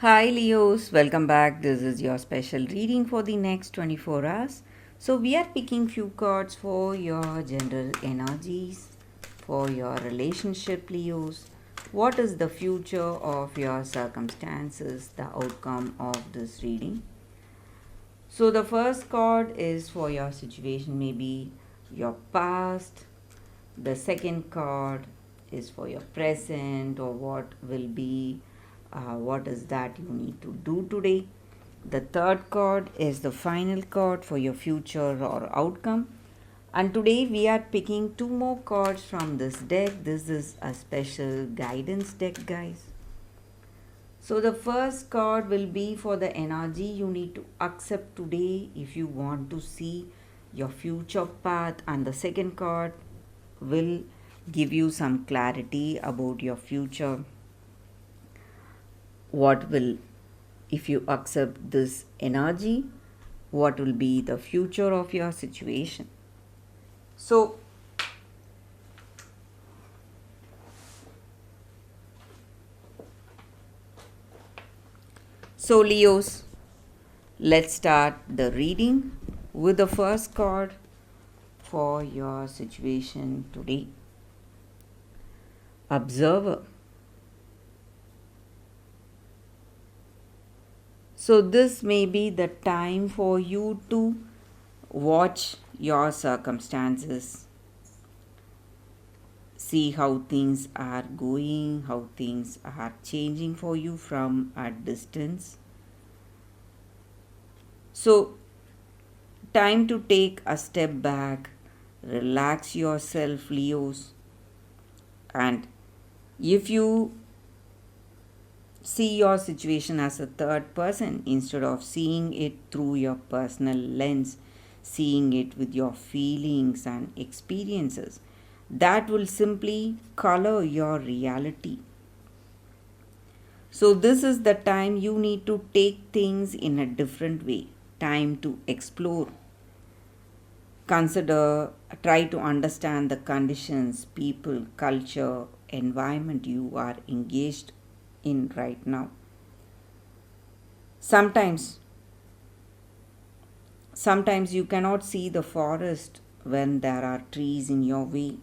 Hi Leos, welcome back. This is your special reading for the next 24 hours. So we are picking few cards for your general energies, for your relationship Leos. What is the future of your circumstances, the outcome of this reading? So the first card is for your situation, maybe your past. The second card is for your present or what will be, what is that you need to do today. The third card is the final card for your future or outcome. And today we are picking two more cards from this deck. This is a special guidance deck, guys. So the first card will be for the energy you need to accept today if you want to see your future path, and the second card will give you some clarity about your future. What will, if you accept this energy, what will be the future of your situation? So Leos, let's start the reading with the first card for your situation today. Observer. So this may be the time for you to watch your circumstances, see how things are going, how things are changing for you from a distance. So, time to take a step back, relax yourself, Leos, and if you see your situation as a third person instead of seeing it through your personal lens, seeing it with your feelings and experiences, that will simply color your reality. So, this is the time you need to take things in a different way, time to explore, consider, try to understand the conditions, people, culture, environment you are engaged in right now. Sometimes you cannot see the forest when there are trees in your way.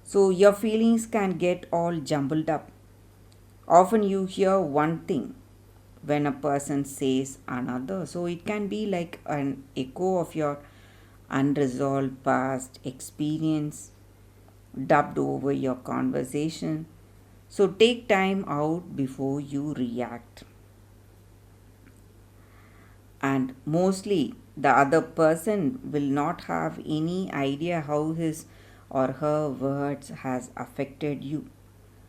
So your feelings can get all jumbled up. Often you hear one thing when a person says another. So it can be like an echo of your unresolved past experience dubbed over your conversation. So take time out before you react. And mostly the other person will not have any idea how his or her words has affected you.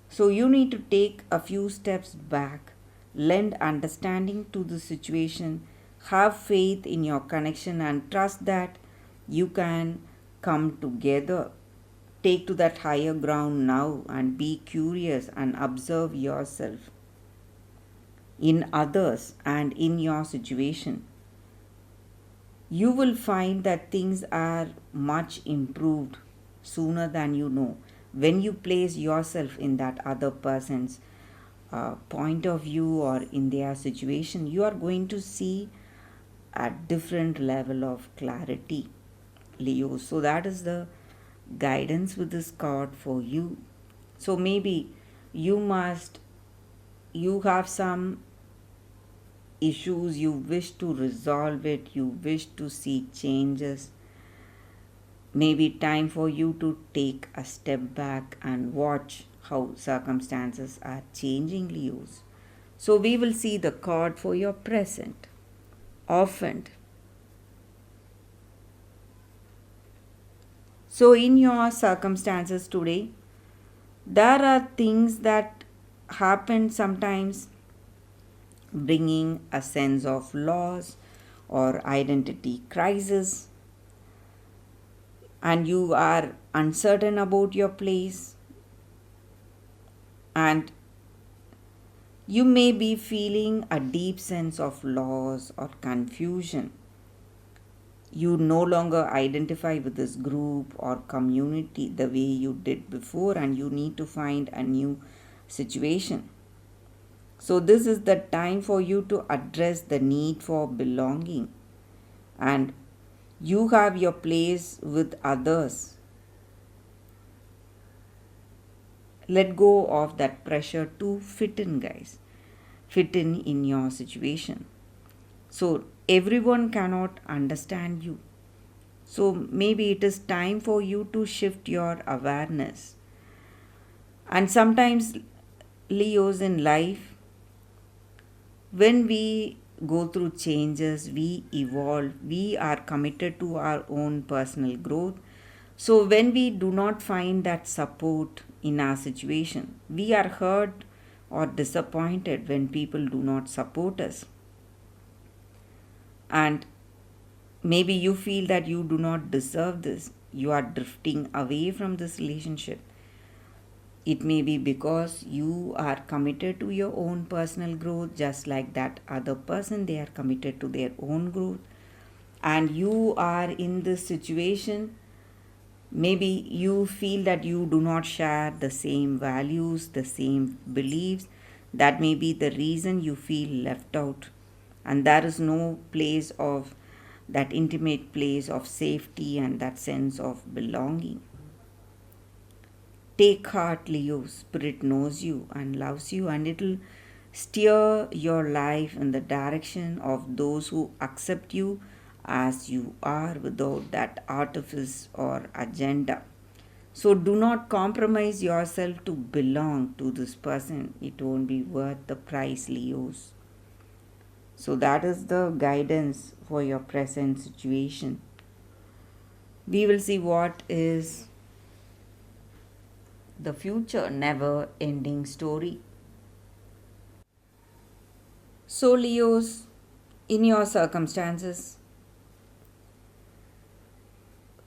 So you need to take a few steps back, lend understanding to the situation, have faith in your connection and trust that you can come together. Take to that higher ground now and be curious and observe yourself in others and in your situation. You will find that things are much improved sooner than you know. When you place yourself in that other person's point of view or in their situation, you are going to see a different level of clarity, Leo. So that is the guidance with this card for you. So maybe you have some issues, you wish to resolve it, you wish to see changes. Maybe time for you to take a step back and watch how circumstances are changing, Leos. So we will see the card for your present. Often. So in your circumstances today, there are things that happen sometimes, bringing a sense of loss or identity crisis, and you are uncertain about your place, and you may be feeling a deep sense of loss or confusion. You no longer identify with this group or community the way you did before, and you need to find a new situation. So this is the time for you to address the need for belonging, and you have your place with others. Let go of that pressure to fit in, guys. Fit in your situation. So everyone cannot understand you. So maybe it is time for you to shift your awareness. And sometimes, Leos, in life, when we go through changes, we evolve, we are committed to our own personal growth. So when we do not find that support in our situation, we are hurt or disappointed when people do not support us. And maybe you feel that you do not deserve this. You are drifting away from this relationship. It may be because you are committed to your own personal growth, just like that other person, they are committed to their own growth. And you are in this situation. Maybe you feel that you do not share the same values, the same beliefs. That may be the reason you feel left out. And there is no place of that intimate place of safety and that sense of belonging. Take heart, Leo. Spirit knows you and loves you, and it'll steer your life in the direction of those who accept you as you are without that artifice or agenda. So do not compromise yourself to belong to this person. It won't be worth the price, Leos. So that is the guidance for your present situation. We will see what is the future never ending story. So, Leos, in your circumstances,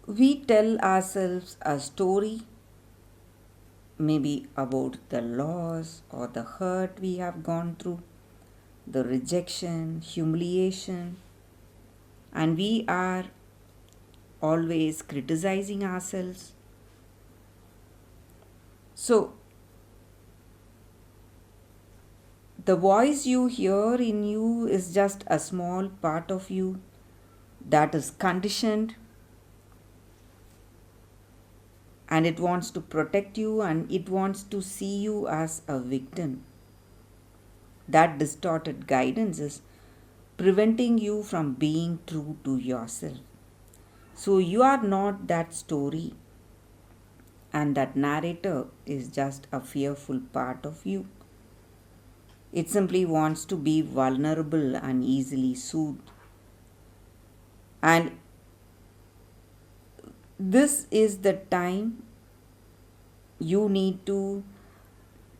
we tell ourselves a story, maybe about the loss or the hurt we have gone through, the rejection, humiliation, and we are always criticizing ourselves. So, the voice you hear in you is just a small part of you that is conditioned, and it wants to protect you and it wants to see you as a victim. That distorted guidance is preventing you from being true to yourself. So you are not that story, and that narrator is just a fearful part of you. It simply wants to be vulnerable and easily soothed. And this is the time you need to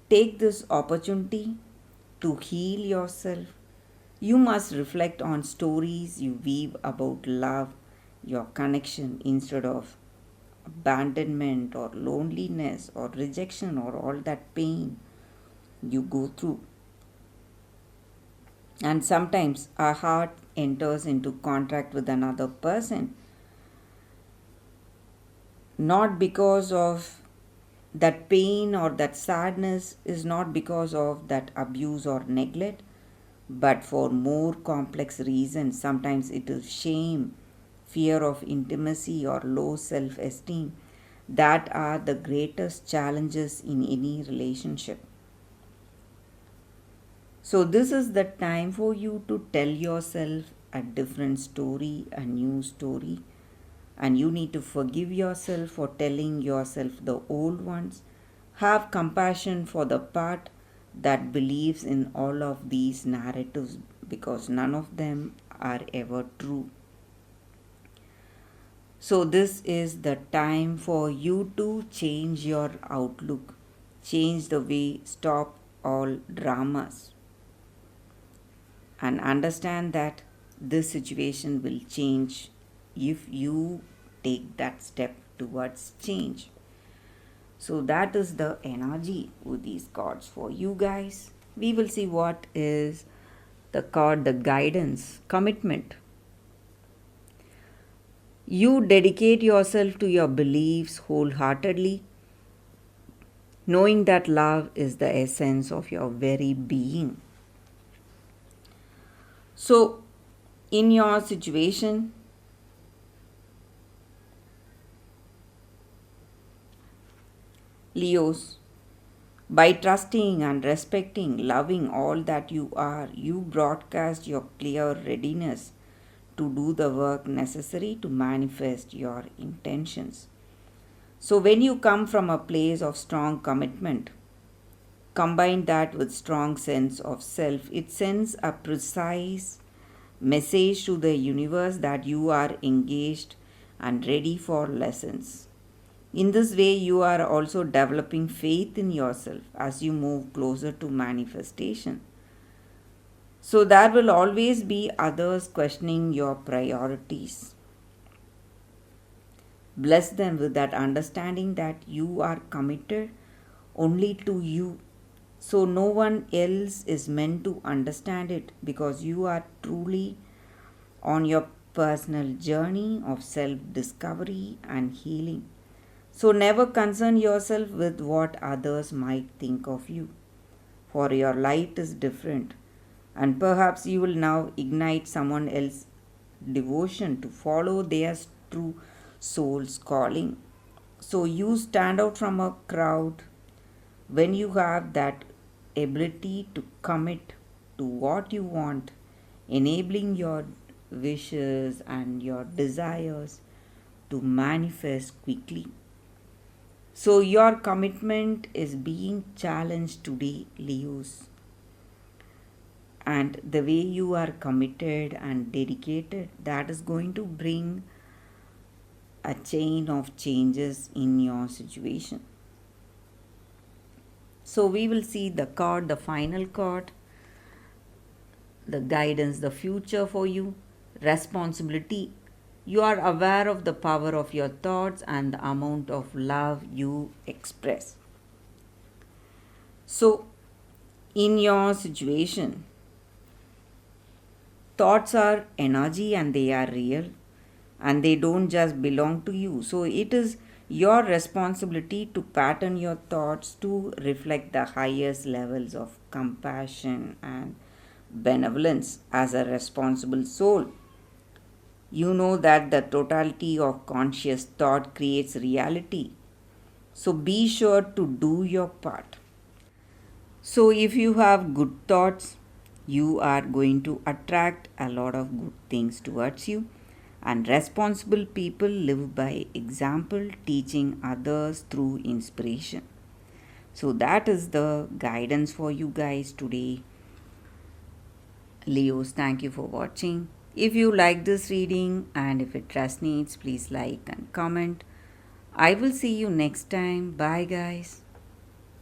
take this opportunity to heal yourself. You must reflect on stories you weave about love, your connection, instead of abandonment or loneliness or rejection or all that pain you go through. And sometimes our heart enters into contact with another person not because of that pain or that sadness, is not because of that abuse or neglect, but for more complex reasons. Sometimes it is shame, fear of intimacy, or low self esteem that are the greatest challenges in any relationship. So, this is the time for you to tell yourself a different story, a new story, and you need to forgive yourself for telling yourself the old ones. Have compassion for the part that believes in all of these narratives, because none of them are ever true. So, this is the time for you to change your outlook, change the way, stop all dramas, and understand that this situation will change if you take that step towards change. So that is the energy with these cards for you guys. We will see what is the card, the guidance, commitment. You dedicate yourself to your beliefs wholeheartedly. knowing that love is the essence of your very being. So, in your situation, Leos, by trusting and respecting, loving all that you are, you broadcast your clear readiness to do the work necessary to manifest your intentions. So, when you come from a place of strong commitment, combine that with strong sense of self, it sends a precise message to the universe that you are engaged and ready for lessons. In this way, you are also developing faith in yourself as you move closer to manifestation. So, there will always be others questioning your priorities. Bless them with that understanding that you are committed only to you. So, no one else is meant to understand it because you are truly on your personal journey of self discovery and healing. So, never concern yourself with what others might think of you, for your light is different, and perhaps you will now ignite someone else's devotion to follow their true soul's calling. So, you stand out from a crowd when you have that ability to commit to what you want, enabling your wishes and your desires to manifest quickly. So, your commitment is being challenged today, Leos. And the way you are committed and dedicated, that is going to bring a chain of changes in your situation. So, we will see the card, the final card, the guidance, the future for you, responsibility. You are aware of the power of your thoughts and the amount of love you express. So, in your situation, thoughts are energy and they are real and they don't just belong to you. So, it is your responsibility to pattern your thoughts to reflect the highest levels of compassion and benevolence as a responsible soul. You know that the totality of conscious thought creates reality. So be sure to do your part. So, if you have good thoughts, you are going to attract a lot of good things towards you. And responsible people live by example, teaching others through inspiration. So, that is the guidance for you guys today. Leos, thank you for watching. If you like this reading and if it resonates, please like and comment. I will see you next time. Bye, guys.